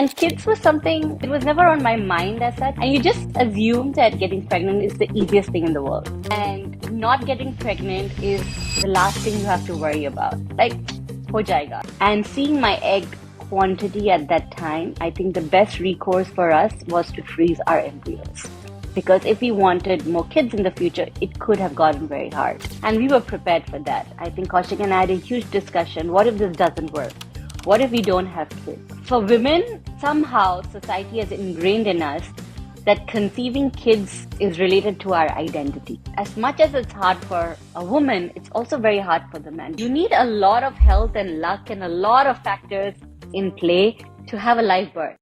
And kids was something, it was never on my mind as such. And you just assume that getting pregnant is the easiest thing in the world. And not getting pregnant is the last thing you have to worry about. Like, ho jayega. And seeing my egg quantity at that time, I think the best recourse for us was to freeze our embryos. Because if we wanted more kids in the future, it could have gotten very hard. And we were prepared for that. I think Kaushik and I had a huge discussion. What if this doesn't work? What if we don't have kids? For women, somehow society has ingrained in us that conceiving kids is related to our identity. As much as it's hard for a woman, it's also very hard for the man. You need a lot of health and luck and a lot of factors in play to have a live birth.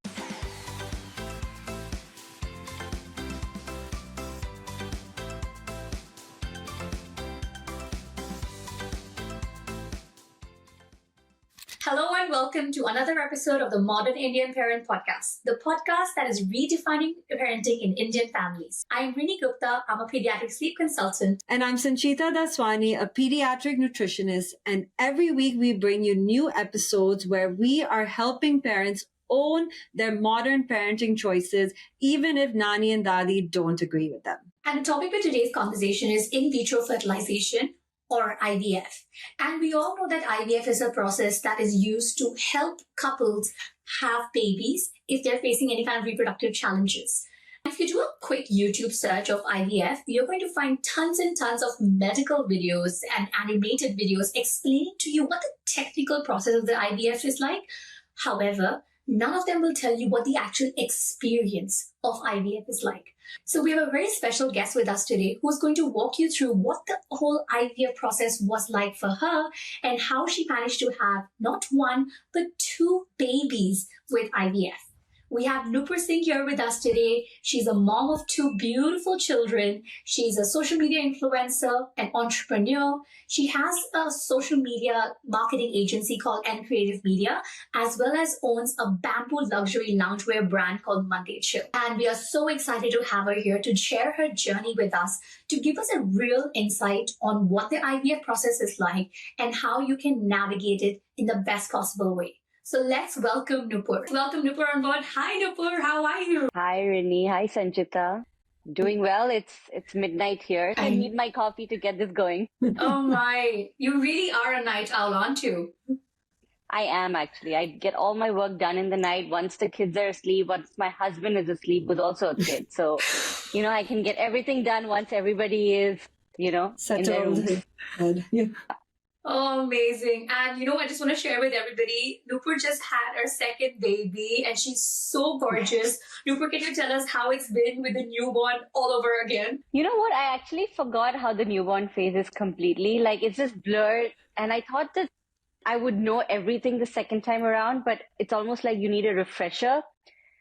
Hello and welcome to another episode of the Modern Indian Parent Podcast, the podcast that is redefining parenting in Indian families. I'm Rini Gupta, I'm a pediatric sleep consultant. And I'm Sanchita Daswani, a pediatric nutritionist. And every week we bring you new episodes where we are helping parents own their modern parenting choices, even if Nani and Dadi don't agree with them. And the topic for today's conversation is in vitro fertilization, or IVF. And we all know that IVF is a process that is used to help couples have babies if they're facing any kind of reproductive challenges. If you do a quick YouTube search of IVF, you're going to find tons and tons of medical videos and animated videos explaining to you what the technical process of the IVF is like. However, none of them will tell you what the actual experience of IVF is like. So we have a very special guest with us today who's going to walk you through what the whole IVF process was like for her and how she managed to have not one, but two babies with IVF. We have Nupur Singh here with us today. She's a mom of two beautiful children. She's a social media influencer, an entrepreneur. She has a social media marketing agency called Creative Media, as well as owns a bamboo luxury loungewear brand called Monday Chill. And we are so excited to have her here to share her journey with us, to give us a real insight on what the IVF process is like and how you can navigate it in the best possible way. So let's welcome Nupur. Welcome Nupur on board. Hi Nupur, how are you? Hi Rini, hi Sanchita. Doing well. It's midnight here. I need my coffee to get this going. Oh my, you really are a night owl, aren't you? I am actually. I get all my work done in the night once the kids are asleep, once my husband is asleep, who's also a kid. So, I can get everything done once everybody is, in their rooms. Yeah. Oh, amazing. And I just want to share with everybody, Nupur just had her second baby and she's so gorgeous. Nupur, can you tell us how it's been with the newborn all over again? You know what? I actually forgot how the newborn phase is completely. Like, it's just blurred. And I thought that I would know everything the second time around, but it's almost like you need a refresher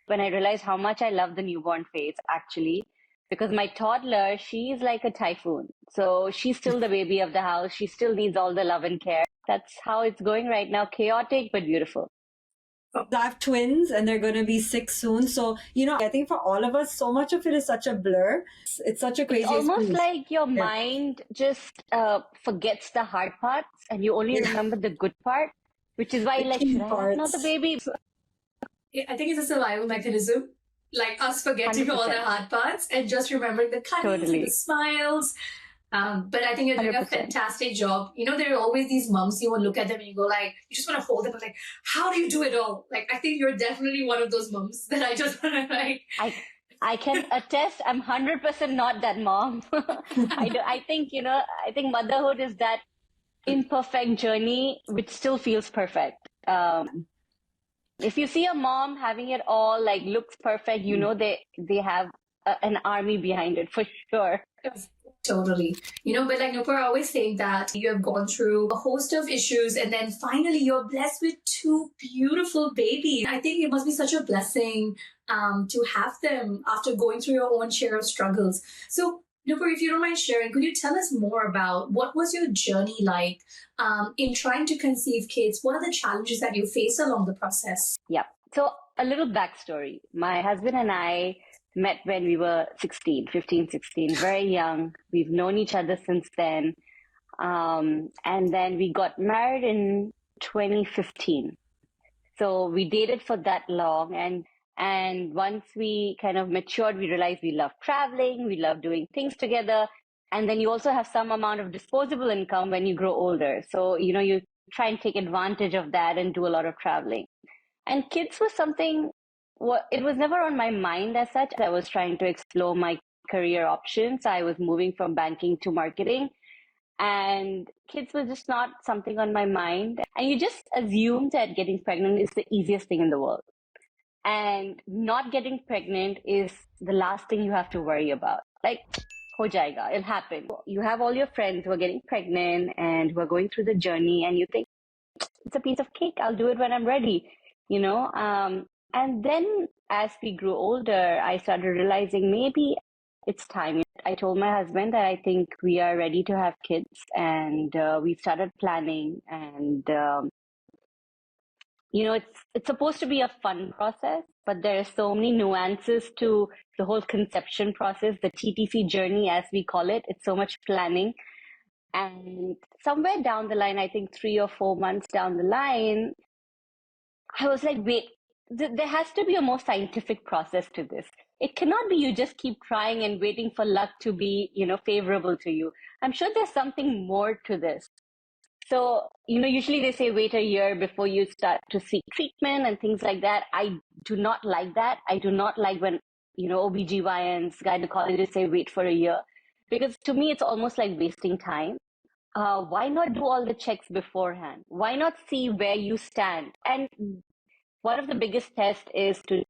when I realized how much I love the newborn phase, actually. Because my toddler, she's like a typhoon. So she's still the baby of the house. She still needs all the love and care. That's how it's going right now. Chaotic, but beautiful. I have twins and they're going to be 6 soon. So, I think for all of us, so much of it is such a blur. It's such a crazy It's almost experience. like your mind just forgets the hard parts and you only remember the good part, which is why The like, key should I have not the parts. baby? I think it's a survival mechanism. Like us forgetting all the 100%. hard parts and just remembering the cuddles and Totally. the smiles. But I think you're doing a 100%. fantastic job. There are always these moms, you want to look at them and you go like, you just want to hold them and like, how do you do it all? Like, I think you're definitely one of those moms that I just want to like. I can attest I'm 100% not that mom. I think, I think motherhood is that imperfect journey which still feels perfect. If you see a mom having it all, like looks perfect, they have an army behind it for sure. Totally. But like Nupur, I always think that you have gone through a host of issues and then finally you're blessed with two beautiful babies. I think it must be such a blessing to have them after going through your own share of struggles. So Nupur, if you don't mind sharing, could you tell us more about what was your journey like in trying to conceive kids? What are the challenges that you face along the process? Yeah. So a little backstory. My husband and I met when we were 16, 15, 16, very young. We've known each other since then. And then we got married in 2015. So we dated for that long, and once we kind of matured, we realized we love traveling, we love doing things together. And then you also have some amount of disposable income when you grow older. So, you try and take advantage of that and do a lot of traveling. And kids was something, it was never on my mind as such. I was trying to explore my career options. I was moving from banking to marketing, and kids was just not something on my mind. And you just assume that getting pregnant is the easiest thing in the world. And not getting pregnant is the last thing you have to worry about. Like, ho jayega, it'll happen. You have all your friends who are getting pregnant and who are going through the journey, and you think, it's a piece of cake. I'll do it when I'm ready, you know. And then as we grew older, I started realizing maybe it's time. I told my husband that I think we are ready to have kids, and we started planning. And it's supposed to be a fun process, but there are so many nuances to the whole conception process, the TTC journey, as we call it. It's so much planning. And somewhere down the line, I think 3 or 4 months down the line, I was like, wait, there has to be a more scientific process to this. It cannot be you just keep trying and waiting for luck to be, favorable to you. I'm sure there's something more to this. So, usually they say wait a year before you start to seek treatment and things like that. I do not like that. I do not like when, OBGYNs, gynecologists say wait for a year, because to me, it's almost like wasting time. Why not do all the checks beforehand? Why not see where you stand? And one of the biggest tests is to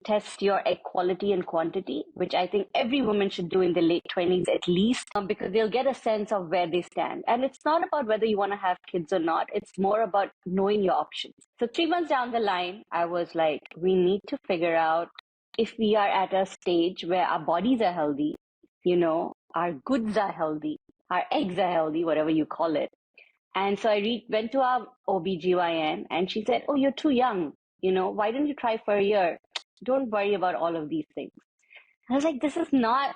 test your egg quality and quantity, which I think every woman should do in the late 20s at least, because they'll get a sense of where they stand. And it's not about whether you want to have kids or not. It's more about knowing your options. So 3 months down the line, I was like, we need to figure out if we are at a stage where our bodies are healthy, our goods are healthy, our eggs are healthy, whatever you call it. And so I went to our OBGYN, and she said, oh, you're too young. Why don't you try for a year? Don't worry about all of these things. I was like, this is not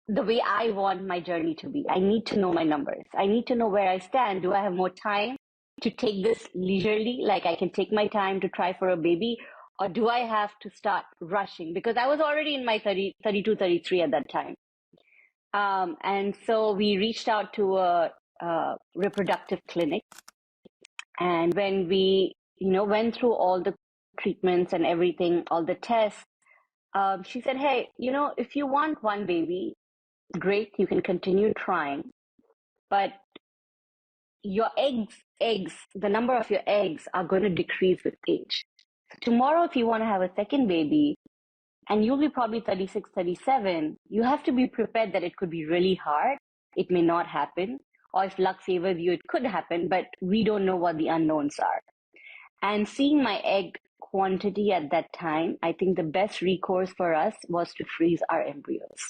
the way I want my journey to be. I need to know my numbers. I need to know where I stand. Do I have more time to take this leisurely? Like I can take my time to try for a baby, or do I have to start rushing? Because I was already in my 32, 33 at that time. And so we reached out to a reproductive clinic. And when we, went through all the treatments and everything, all the tests, she said, hey, if you want one baby, great, you can continue trying. But your eggs, the number of your eggs are going to decrease with age. So tomorrow, if you want to have a second baby, and you'll be probably 36, 37, you have to be prepared that it could be really hard. It may not happen. Or if luck favors you, it could happen, but we don't know what the unknowns are. And seeing my egg quantity at that time, I think the best recourse for us was to freeze our embryos.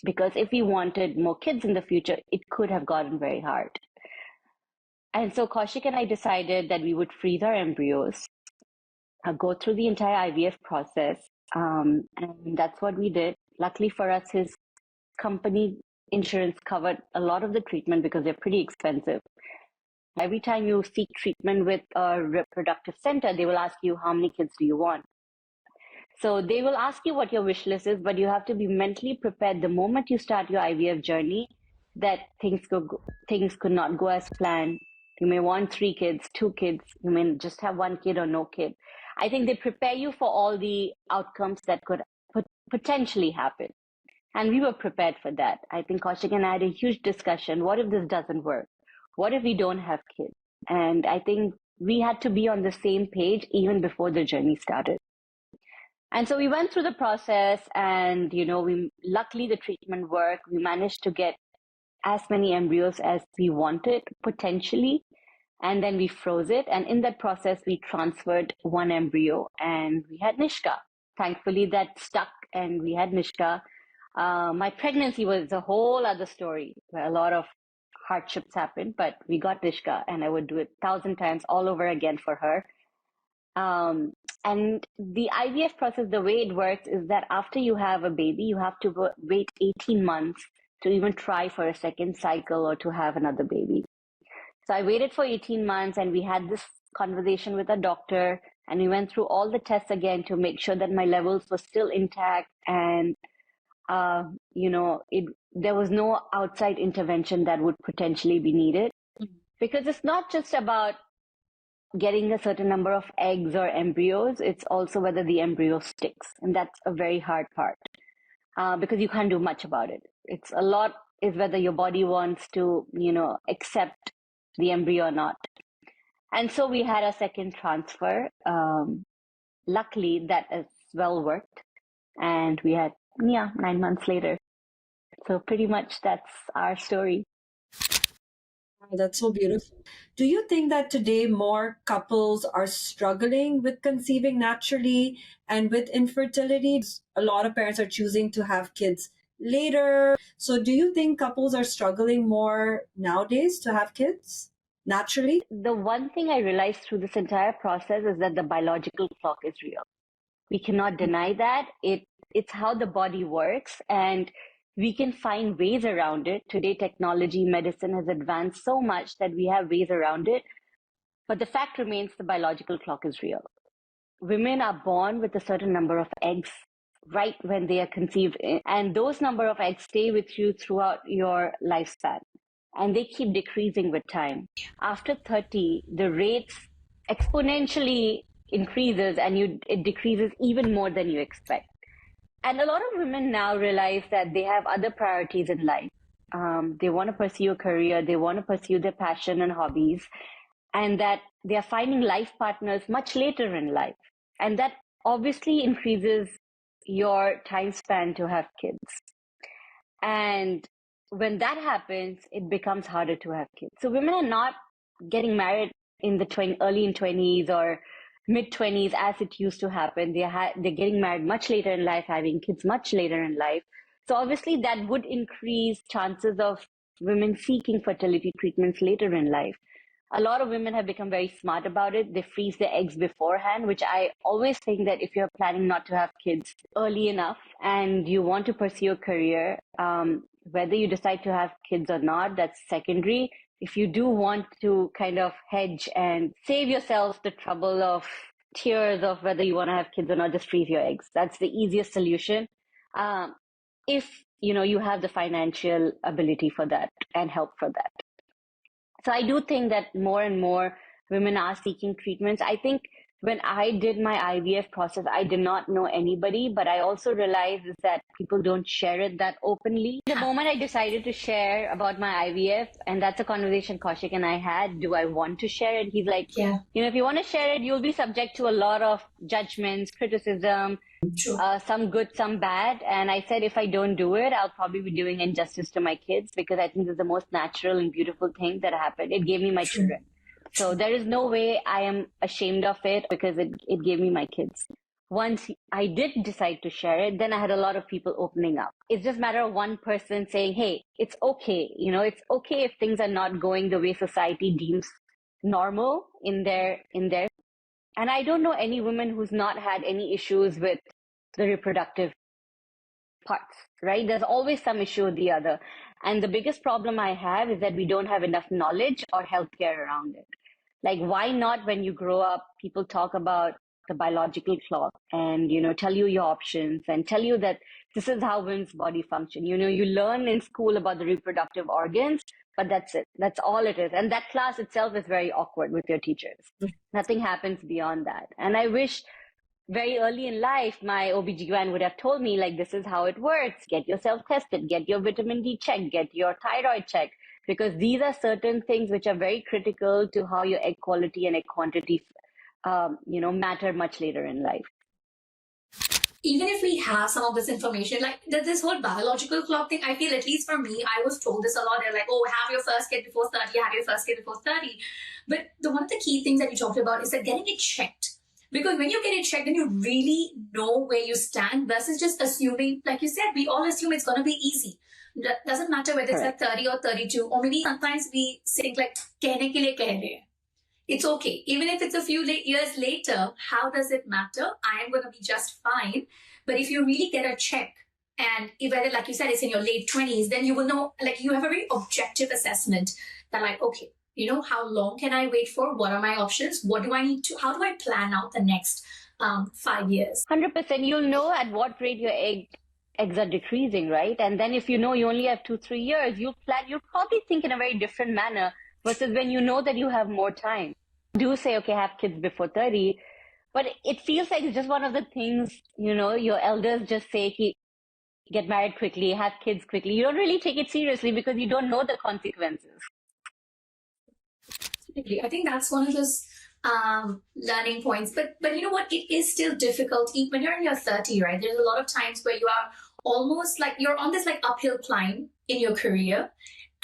Because if we wanted more kids in the future, it could have gotten very hard. And so Kaushik and I decided that we would freeze our embryos, go through the entire IVF process, and that's what we did. Luckily for us, his company insurance covered a lot of the treatment because they're pretty expensive. Every time you seek treatment with a reproductive center, they will ask you, how many kids do you want? So they will ask you what your wish list is, but you have to be mentally prepared the moment you start your IVF journey that things could not go as planned. You may want 3 kids, 2 kids. You may just have 1 kid or no kid. I think they prepare you for all the outcomes that could potentially happen. And we were prepared for that. I think Kaushik and I had a huge discussion. What if this doesn't work? What if we don't have kids? And I think we had to be on the same page even before the journey started. And so we went through the process, and, luckily the treatment worked. We managed to get as many embryos as we wanted, potentially. And then we froze it. And in that process, we transferred 1 embryo, and we had Nishka. Thankfully, that stuck, and we had Nishka. My pregnancy was a whole other story where a lot of hardships happened, but we got Nishka, and I would do it 1,000 times all over again for her. And the IVF process, the way it works is that after you have a baby, you have to wait 18 months to even try for a second cycle or to have another baby. So I waited for 18 months, and we had this conversation with a doctor, and we went through all the tests again to make sure that my levels were still intact, and there was no outside intervention that would potentially be needed. Because it's not just about getting a certain number of eggs or embryos, it's also whether the embryo sticks. And that's a very hard part because you can't do much about it. It's a lot is whether your body wants to, accept the embryo or not. And so we had a second transfer. Luckily, that as well worked. And we had, 9 months later. So pretty much that's our story. That's so beautiful. Do you think that today more couples are struggling with conceiving naturally and with infertility? A lot of parents are choosing to have kids later. So do you think couples are struggling more nowadays to have kids naturally? The one thing I realized through this entire process is that the biological clock is real. We cannot deny that. It's how the body works, and we can find ways around it. Today, technology, medicine has advanced so much that we have ways around it. But the fact remains the biological clock is real. Women are born with a certain number of eggs right when they are conceived, and those number of eggs stay with you throughout your lifespan, and they keep decreasing with time. After 30, the rates exponentially increases, and it decreases even more than you expect. And a lot of women now realize that they have other priorities in life. They want to pursue a career, they want to pursue their passion and hobbies, and that they are finding life partners much later in life. And that obviously increases your time span to have kids. And when that happens, it becomes harder to have kids. So women are not getting married in the early 20s or mid-20s as it used to happen. They're getting married much later in life, having kids much later in life. So obviously that would increase chances of women seeking fertility treatments later in life. A lot of women have become very smart about it. They freeze their eggs beforehand, which I always think that if you're planning not to have kids early enough and you want to pursue a career, whether you decide to have kids or not, that's secondary. If you do want to kind of hedge and save yourself the trouble of tears of whether you want to have kids or not, just freeze your eggs. That's the easiest solution. If you have the financial ability for that and help for that. So I do think that more and more women are seeking treatments. I think when I did my IVF process, I did not know anybody, but I also realized is that people don't share it that openly. The moment I decided to share about my IVF, and that's a conversation Kaushik and I had, do I want to share it? He's like, if you want to share it, you'll be subject to a lot of judgments, criticism, some good, some bad. And I said, if I don't do it, I'll probably be doing injustice to my kids, because I think it's the most natural and beautiful thing that happened. It gave me my children. So there is no way I am ashamed of it, because it gave me my kids. Once I did decide to share it, then I had a lot of people opening up. It's just a matter of one person saying, hey, it's okay. It's okay if things are not going the way society deems normal in their. And I don't know any woman who's not had any issues with the reproductive parts, right? There's always some issue or the other. And the biggest problem I have is that we don't have enough knowledge or healthcare around it. Like, why not, when you grow up, people talk about the biological clock and, tell you your options and tell you that this is how women's body function. You learn in school about the reproductive organs, but that's it. That's all it is. And that class itself is very awkward with your teachers. Nothing happens beyond that. And I wish very early in life, my OBGYN would have told me, like, this is how it works. Get yourself tested, get your vitamin D checked, get your thyroid checked, because these are certain things which are very critical to how your egg quality and egg quantity, matter much later in life. Even if we have some of this information, like this whole biological clock thing, I feel, at least for me, I was told this a lot. They're like, oh, have your first kid before 30, have your first kid before 30. But one of the key things that you talked about is that getting it checked. Because when you get it checked, then you really know where you stand versus just assuming, like you said, we all assume it's going to be easy. Doesn't matter whether it's at 30 or 32, or maybe sometimes we think like, kehne ke liye keh rahe hain. It's okay. Even if it's a few years later, how does it matter? I am going to be just fine. But if you really get a check, and if whether, like you said, it's in your late 20s, then you will know, like, you have a very objective assessment that, like, okay, how long can I wait for? What are my options? What do I need to, how do I plan out the next 5 years? 100%. You'll know at what rate your eggs are decreasing, right? And then if you know you only have 2, 3 years, you'll probably think in a very different manner versus when you know that you have more time. Do say, okay, have kids before 30, but it feels like it's just one of the things, your elders just say, get married quickly, have kids quickly. You don't really take it seriously because you don't know the consequences. Absolutely. I think that's one of those learning points. But you know what? It is still difficult. When you're in your 30, right? There's a lot of times where you are almost like you're on this like uphill climb in your career.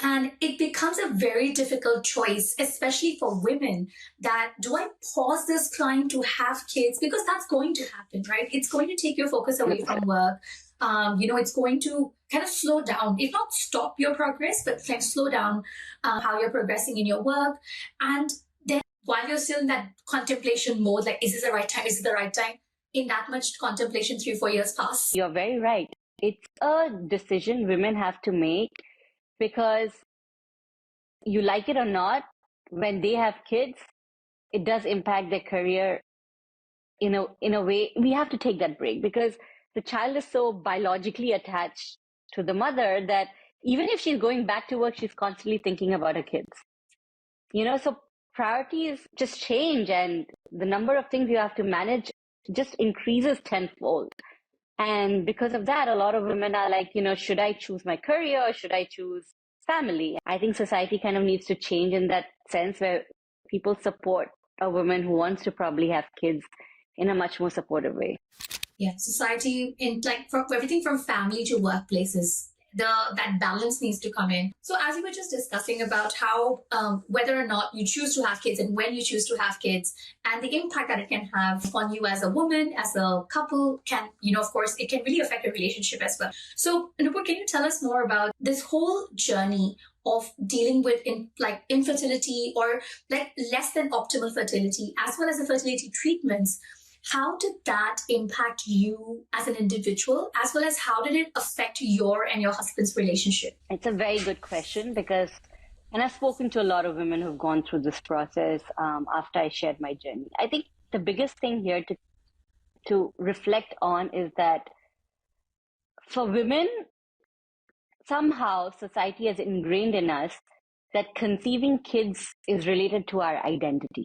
And it becomes a very difficult choice, especially for women, that do I pause this climb to have kids? Because that's going to happen, right? It's going to take your focus away from work. It's going to kind of slow down, if not stop your progress, but kind of slow down how you're progressing in your work. And then while you're still in that contemplation mode, like, is this the right time? Is it the right time? In that much contemplation, 3-4 years pass. You're very right. It's a decision women have to make because you like it or not, when they have kids, it does impact their career in a way. We have to take that break because the child is so biologically attached to the mother that even if she's going back to work, she's constantly thinking about her kids. So priorities just change and the number of things you have to manage just increases tenfold. And because of that, a lot of women are like, should I choose my career or should I choose family? I think society kind of needs to change in that sense where people support a woman who wants to probably have kids in a much more supportive way. Yeah, society in like from everything from family to workplaces, that balance needs to come in. So as you were just discussing about how whether or not you choose to have kids and when you choose to have kids and the impact that it can have on you as a woman, as a couple, can, of course, it can really affect your relationship as well. So Nupur, can you tell us more about this whole journey of dealing with infertility or like less than optimal fertility, as well as the fertility treatments? How did that impact you as an individual, as well as how did it affect your and your husband's relationship? It's a very good question because, and I've spoken to a lot of women who've gone through this process after I shared my journey. I think the biggest thing here to reflect on is that for women, somehow society has ingrained in us that conceiving kids is related to our identity.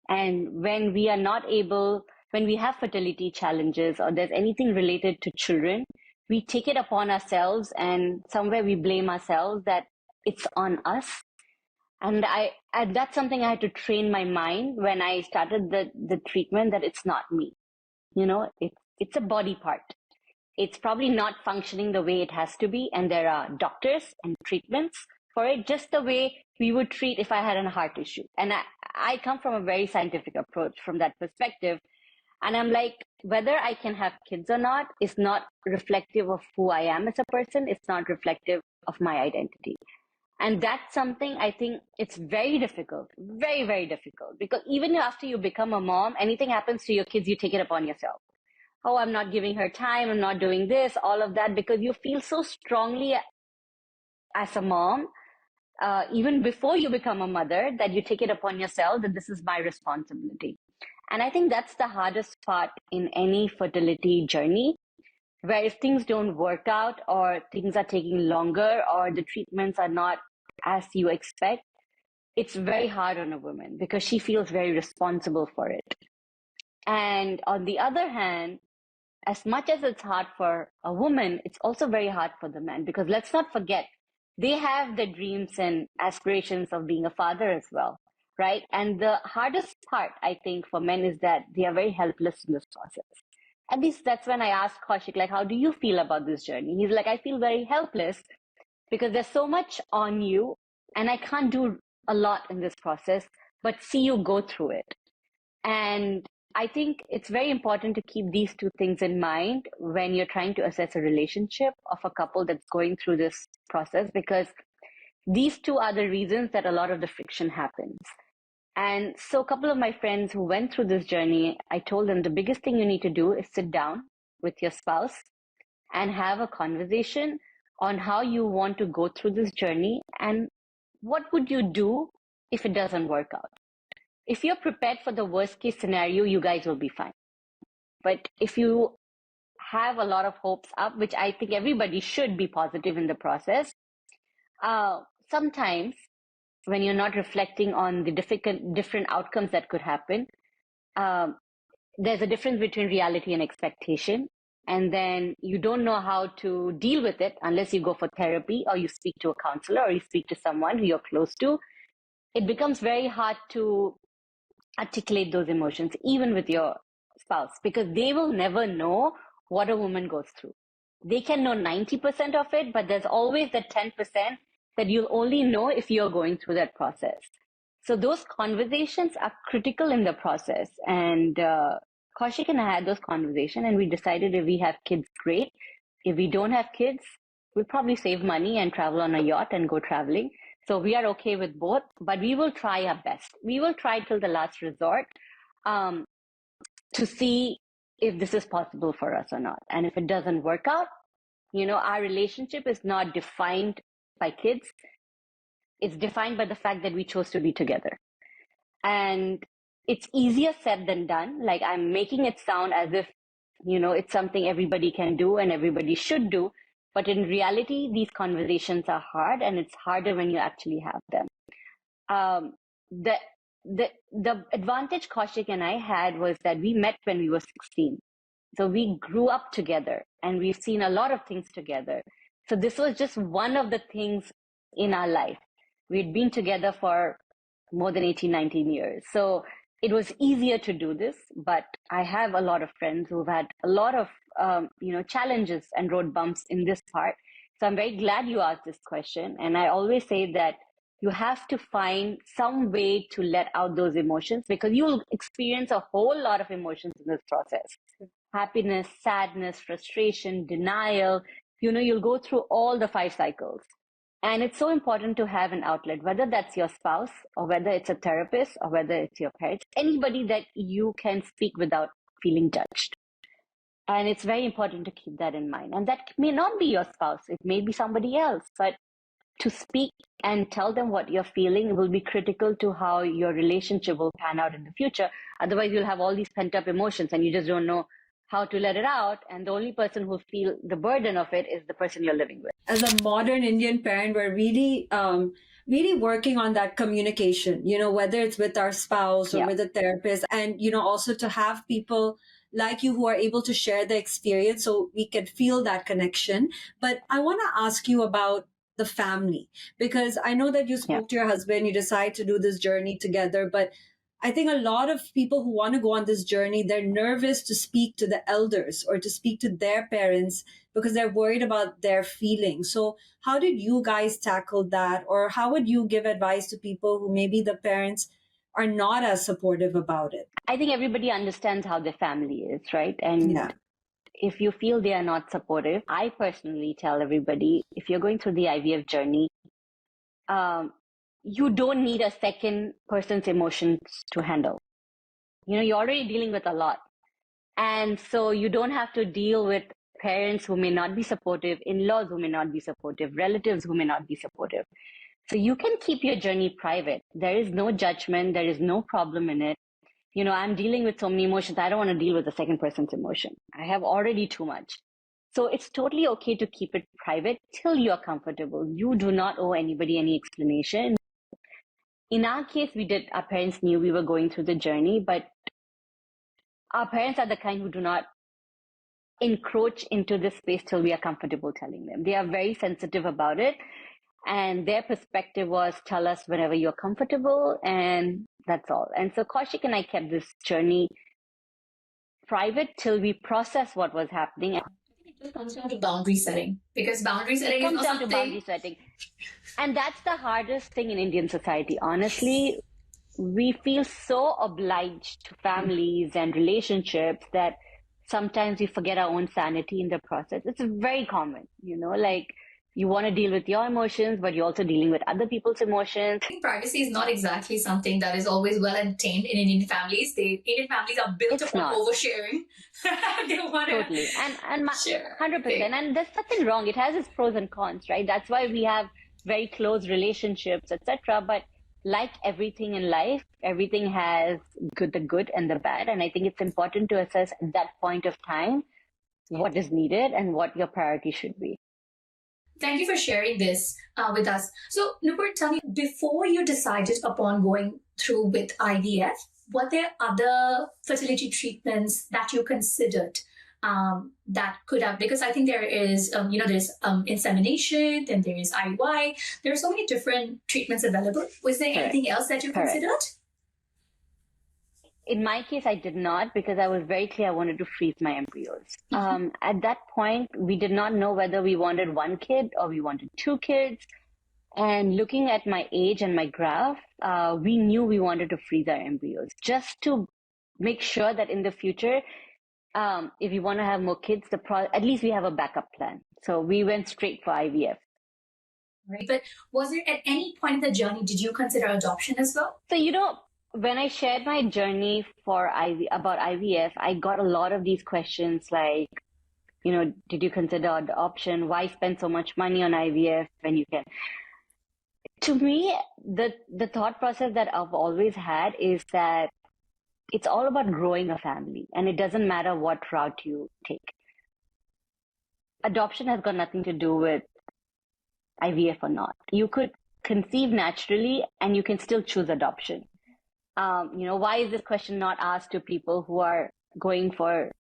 And when we have fertility challenges or there's anything related to children, we take it upon ourselves and somewhere we blame ourselves that it's on us. And that's something I had to train my mind when I started the treatment, that it's not me. It's a body part. It's probably not functioning the way it has to be. And there are doctors and treatments for it, just the way we would treat if I had a heart issue. And I come from a very scientific approach from that perspective. And I'm like, whether I can have kids or not is not reflective of who I am as a person. It's not reflective of my identity. And that's something I think it's very difficult, very, very difficult. Because even after you become a mom, anything happens to your kids, you take it upon yourself. Oh, I'm not giving her time. I'm not doing this, all of that, because you feel so strongly as a mom, even before you become a mother, that you take it upon yourself that this is my responsibility. And I think that's the hardest part in any fertility journey, where if things don't work out or things are taking longer or the treatments are not as you expect, it's very hard on a woman because she feels very responsible for it. And on the other hand, as much as it's hard for a woman, it's also very hard for the man, because let's not forget, they have the dreams and aspirations of being a father as well, right? And the hardest part, I think, for men is that they are very helpless in this process. At least that's when I asked Kaushik, like, how do you feel about this journey? He's like, I feel very helpless because there's so much on you and I can't do a lot in this process, but see you go through it. And I think it's very important to keep these two things in mind when you're trying to assess a relationship of a couple that's going through this process, because these two are the reasons that a lot of the friction happens. And so a couple of my friends who went through this journey, I told them the biggest thing you need to do is sit down with your spouse and have a conversation on how you want to go through this journey and what would you do if it doesn't work out. If you're prepared for the worst case scenario, you guys will be fine. But if you have a lot of hopes up, which I think everybody should be positive in the process, sometimes when you're not reflecting on the different outcomes that could happen, there's a difference between reality and expectation. And then you don't know how to deal with it unless you go for therapy or you speak to a counselor or you speak to someone who you're close to. It becomes very hard to articulate those emotions, even with your spouse, because they will never know what a woman goes through. They can know 90% of it, but there's always that 10% that you'll only know if you're going through that process. So those conversations are critical in the process. And Kaushik and I had those conversations, and we decided if we have kids, great. If we don't have kids, we'll probably save money and travel on a yacht and go traveling. So we are okay with both, but we will try our best. We will try till the last resort to see if this is possible for us or not. And if it doesn't work out, our relationship is not defined by kids. It's defined by the fact that we chose to be together. And it's easier said than done. Like, I'm making it sound as if, it's something everybody can do and everybody should do. But in reality, these conversations are hard, and it's harder when you actually have them. The advantage Kaushik and I had was that we met when we were 16. So we grew up together, and we've seen a lot of things together. So this was just one of the things in our life. We'd been together for more than 18, 19 years. So it was easier to do this, but I have a lot of friends who've had a lot of challenges and road bumps in this part. So I'm very glad you asked this question. And I always say that you have to find some way to let out those emotions, because you'll experience a whole lot of emotions in this process. Happiness, sadness, frustration, denial. You'll go through all the 5 cycles. And it's so important to have an outlet, whether that's your spouse or whether it's a therapist or whether it's your parents, anybody that you can speak without feeling judged. And it's very important to keep that in mind. And that may not be your spouse. It may be somebody else. But to speak and tell them what you're feeling will be critical to how your relationship will pan out in the future. Otherwise, you'll have all these pent-up emotions and you just don't know how to let it out. And the only person who feel the burden of it is the person you're living with. As a modern Indian parent, we're really working on that communication, whether it's with our spouse or with a therapist, and, also to have people like you who are able to share the experience so we can feel that connection. But I want to ask you about the family, because I know that you spoke to your husband, you decide to do this journey together, but I think a lot of people who want to go on this journey, they're nervous to speak to the elders or to speak to their parents because they're worried about their feelings. So how did you guys tackle that? Or how would you give advice to people who maybe the parents are not as supportive about it? I think everybody understands how their family is, right? And if you feel they are not supportive, I personally tell everybody, if you're going through the IVF journey, you don't need a second person's emotions to handle. You're already dealing with a lot. And so you don't have to deal with parents who may not be supportive, in-laws who may not be supportive, relatives who may not be supportive. So you can keep your journey private. There is no judgment. There is no problem in it. I'm dealing with so many emotions. I don't want to deal with the second person's emotion. I have already too much. So it's totally okay to keep it private till you're comfortable. You do not owe anybody any explanation. In our case, our parents knew we were going through the journey, but our parents are the kind who do not encroach into this space till we are comfortable telling them. They are very sensitive about it. And their perspective was, tell us whenever you're comfortable, and that's all. And so Kaushik and I kept this journey private till we process what was happening. It comes down to boundary setting, because boundary setting is not something... boundary setting. And that's the hardest thing in Indian society. Honestly, we feel so obliged to families and relationships that sometimes we forget our own sanity in the process. It's very common, like you want to deal with your emotions, but you're also dealing with other people's emotions. I think privacy is not exactly something that is always well attained in Indian families. Indian families are built upon oversharing. They want to totally. And 100%. And there's nothing wrong. It has its pros and cons, right? That's why we have very close relationships, etc. But like everything in life, everything has the good and the bad. And I think it's important to assess at that point of time what is needed and what your priority should be. Thank you for sharing this with us. So, Nupur, tell me, before you decided upon going through with IVF, were there other fertility treatments that you considered that could have? Because I think there is, there's insemination, then there is IUI. There are so many different treatments available. Was there Correct. anything else that you Correct. considered? In my case, I did not, because I was very clear I wanted to freeze my embryos. At that point, we did not know whether we wanted one kid or we wanted two kids. And looking at my age and my graph, we knew we wanted to freeze our embryos just to make sure that in the future, if we want to have more kids, at least we have a backup plan. So we went straight for IVF. Right. But was there at any point in the journey, did you consider adoption as well? So, when I shared my journey about IVF, I got a lot of these questions like, did you consider adoption? Why spend so much money on IVF when you can? To me, the thought process that I've always had is that it's all about growing a family, and it doesn't matter what route you take. Adoption has got nothing to do with IVF or not. You could conceive naturally, and you can still choose adoption. Why is this question not asked to people who are going for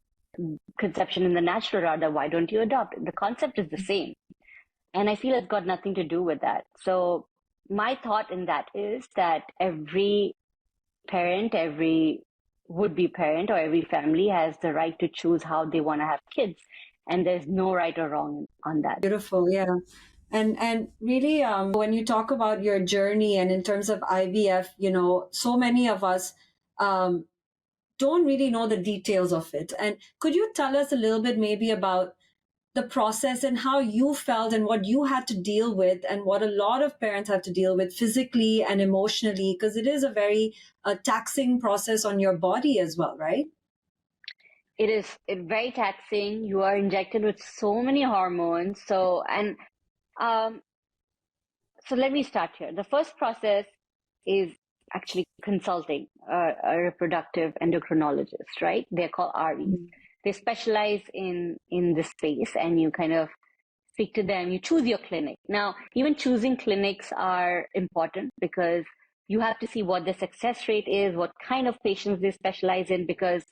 conception in the natural route? Why don't you adopt? The concept is the same. And I feel it's got nothing to do with that. So my thought in that is that every parent, every would-be parent, or every family has the right to choose how they want to have kids. And there's no right or wrong on that. Beautiful, yeah. And really, when you talk about your journey and in terms of IVF, so many of us don't really know the details of it. And could you tell us a little bit maybe about the process and how you felt and what you had to deal with and what a lot of parents have to deal with physically and emotionally, because it is a very taxing process on your body as well, right? It's very taxing. You are injected with so many hormones. So let me start here. The first process is actually consulting a reproductive endocrinologist, right? They're called REs. They specialize in this space, and you kind of speak to them. You choose your clinic. Now, even choosing clinics are important because you have to see what the success rate is, what kind of patients they specialize in, because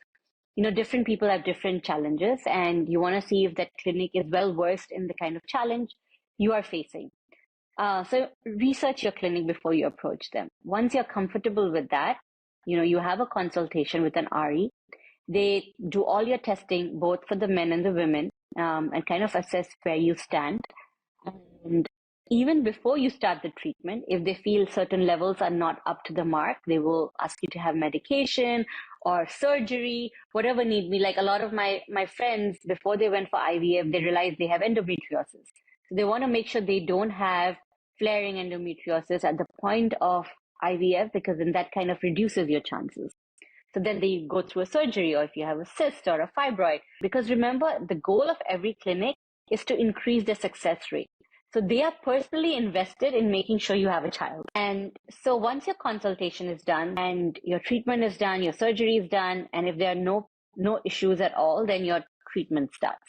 different people have different challenges, and you want to see if that clinic is well versed in the kind of challenge you are facing. So research your clinic before you approach them. Once you're comfortable with that, you have a consultation with an RE. They do all your testing, both for the men and the women, and kind of assess where you stand. And even before you start the treatment, if they feel certain levels are not up to the mark, they will ask you to have medication or surgery, whatever need be. Like a lot of my friends, before they went for IVF, they realized they have endometriosis. So they want to make sure they don't have flaring endometriosis at the point of IVF, because then that kind of reduces your chances. So then they go through a surgery, or if you have a cyst or a fibroid. Because remember, the goal of every clinic is to increase the success rate. So they are personally invested in making sure you have a child. And so once your consultation is done and your treatment is done, your surgery is done, and if there are no issues at all, then your treatment starts.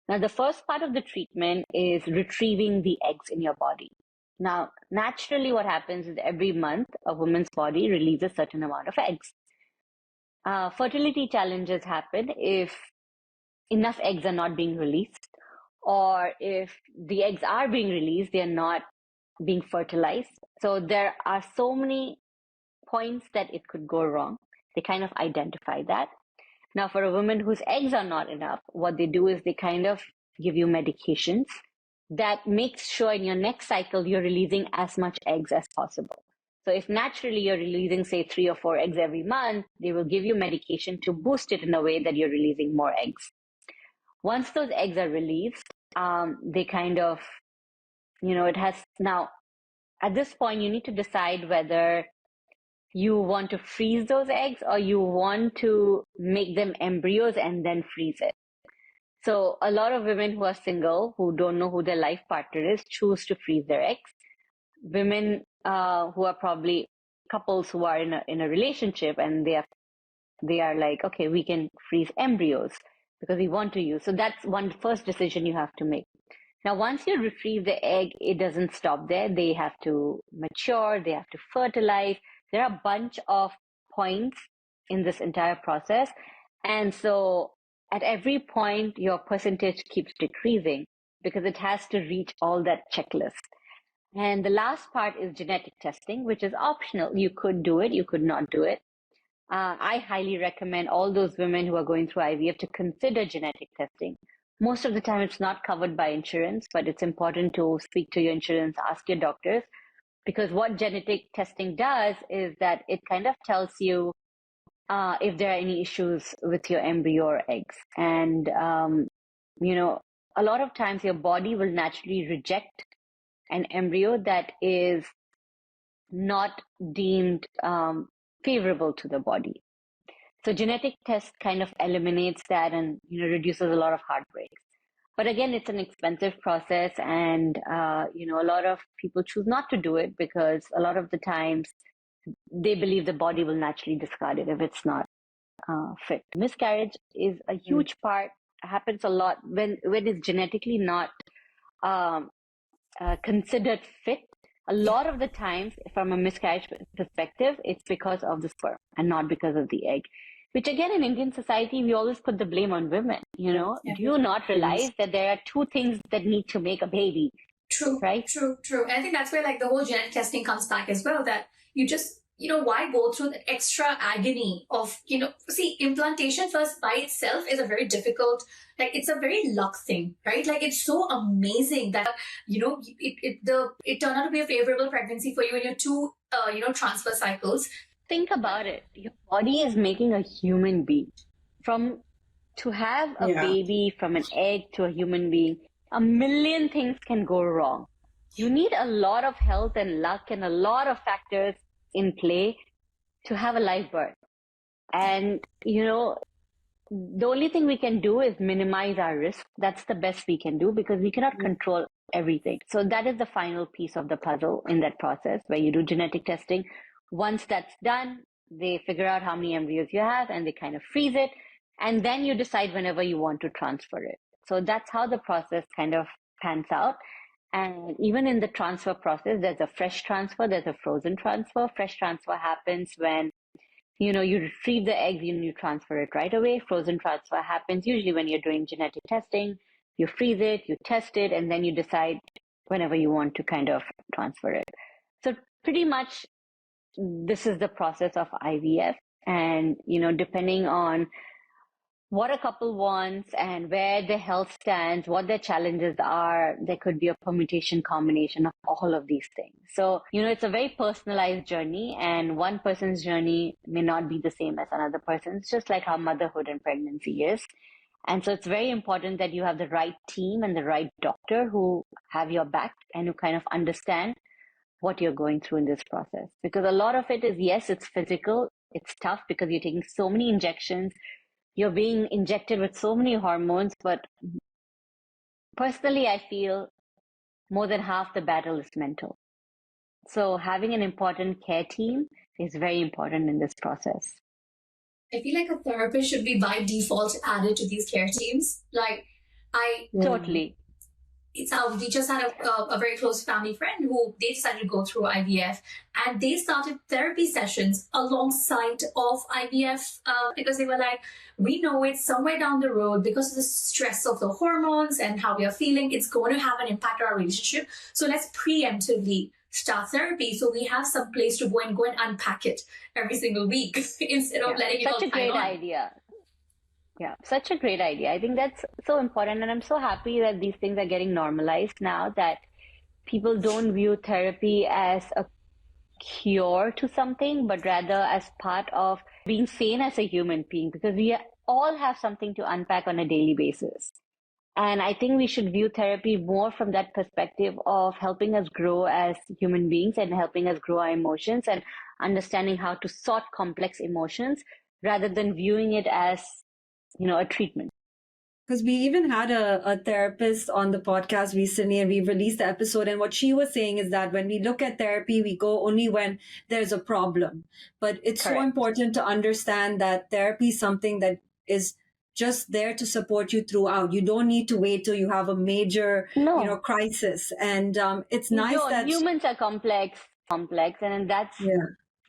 Now, the first part of the treatment is retrieving the eggs in your body. Now, naturally, what happens is every month, a woman's body releases a certain amount of eggs. Fertility challenges happen if enough eggs are not being released, or if the eggs are being released, they are not being fertilized. So there are so many points that it could go wrong. They kind of identify that. Now, for a woman whose eggs are not enough, what they do is they kind of give you medications that makes sure in your next cycle you're releasing as much eggs as possible. So if naturally you're releasing, say, 3 or 4 eggs every month, they will give you medication to boost it in a way that you're releasing more eggs. Once those eggs are released, they kind of, it has now, at this point, you need to decide whether you want to freeze those eggs or you want to make them embryos and then freeze it. So a lot of women who are single, who don't know who their life partner is, choose to freeze their eggs. Women who are probably couples who are in a relationship and they are like, okay, we can freeze embryos because we want to use. So that's one first decision you have to make. Now, once you retrieve the egg, it doesn't stop there. They have to mature, they have to fertilize. There are a bunch of points in this entire process. And so at every point, your percentage keeps decreasing because it has to reach all that checklist. And the last part is genetic testing, which is optional. You could do it, you could not do it. I highly recommend all those women who are going through IVF to consider genetic testing. Most of the time, it's not covered by insurance, but it's important to speak to your insurance, ask your doctors, because what genetic testing does is that it kind of tells you if there are any issues with your embryo or eggs. And, a lot of times your body will naturally reject an embryo that is not deemed favorable to the body. So genetic test kind of eliminates that and reduces a lot of heartbreaks. But again, it's an expensive process, and a lot of people choose not to do it because a lot of the times they believe the body will naturally discard it if it's not fit. Miscarriage is a huge part. Happens a lot when it's genetically not considered fit. A lot of the times, from a miscarriage perspective, it's because of the sperm and not because of the egg. Which again, in Indian society, we always put the blame on women. Do you not realize that there are two things that need to make a baby? True, right? True. And I think that's where like the whole genetic testing comes back as well, that you just, why go through the extra agony of, see, implantation first by itself is a very difficult, like it's a very luck thing, right? Like it's so amazing that, it turned out to be a favorable pregnancy for you in your two, transfer cycles. Think about it. Your body is making a human being. To have a baby from an egg to a human being, a million things can go wrong. You need a lot of health and luck and a lot of factors in play to have a live birth. And, the only thing we can do is minimize our risk. That's the best we can do because we cannot control everything. So that is the final piece of the puzzle in that process where you do genetic testing. Once that's done, they figure out how many embryos you have and they kind of freeze it. And then you decide whenever you want to transfer it. So that's how the process kind of pans out. And even in the transfer process, there's a fresh transfer, there's a frozen transfer. Fresh transfer happens when, you retrieve the eggs and you transfer it right away. Frozen transfer happens usually when you're doing genetic testing. You freeze it, you test it, and then you decide whenever you want to kind of transfer it. So pretty much this is the process of IVF. And, depending on what a couple wants and where their health stands, what their challenges are, there could be a permutation combination of all of these things. So, it's a very personalized journey, and one person's journey may not be the same as another person's, just like how motherhood and pregnancy is. And so it's very important that you have the right team and the right doctor who have your back and who kind of understand what you're going through in this process. Because a lot of it is, yes, it's physical. It's tough because you're taking so many injections. You're being injected with so many hormones, but personally, I feel more than half the battle is mental. So having an important care team is very important in this process. I feel like a therapist should be by default added to these care teams. Totally. It's how we just had a very close family friend who they decided to go through IVF, and they started therapy sessions alongside of IVF because they were like, we know it's somewhere down the road because of the stress of the hormones and how we are feeling, it's going to have an impact on our relationship. So let's preemptively start therapy so we have some place to go and unpack it every single week instead of letting it all Such a great idea. Yeah, such a great idea. I think that's so important. And I'm so happy that these things are getting normalized now, that people don't view therapy as a cure to something, but rather as part of being sane as a human being, because we all have something to unpack on a daily basis. And I think we should view therapy more from that perspective of helping us grow as human beings and helping us grow our emotions and understanding how to sort complex emotions rather than viewing it as a treatment. Because we even had a therapist on the podcast recently, and we released the episode. And what she was saying is that when we look at therapy, we go only when there's a problem. But it's so Correct. important to understand that therapy is something that is just there to support you throughout. You don't need to wait till you have a major, No. crisis. And it's You nice don't. that Humans are complex, and that's yeah,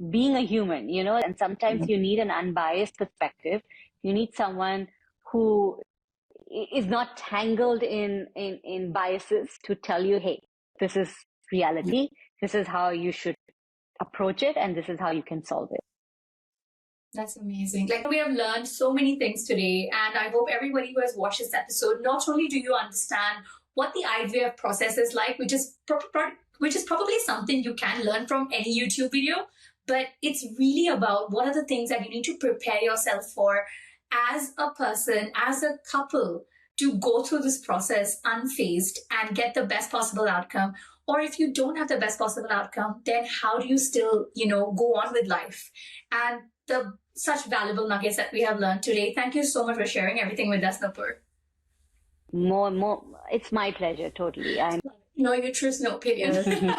being a human, and sometimes you need an unbiased perspective. You need someone who is not tangled in biases to tell you, hey, this is reality, this is how you should approach it, and this is how you can solve it. That's amazing. Like, we have learned so many things today, and I hope everybody who has watched this episode, not only do you understand what the IVF process is like, which is probably something you can learn from any YouTube video, but it's really about what are the things that you need to prepare yourself for as a person, as a couple, to go through this process unfazed and get the best possible outcome. Or if you don't have the best possible outcome, then how do you still, go on with life? And such valuable nuggets that we have learned today. Thank you so much for sharing everything with us, Nupur. More, it's my pleasure, totally. No uterus, no opinion.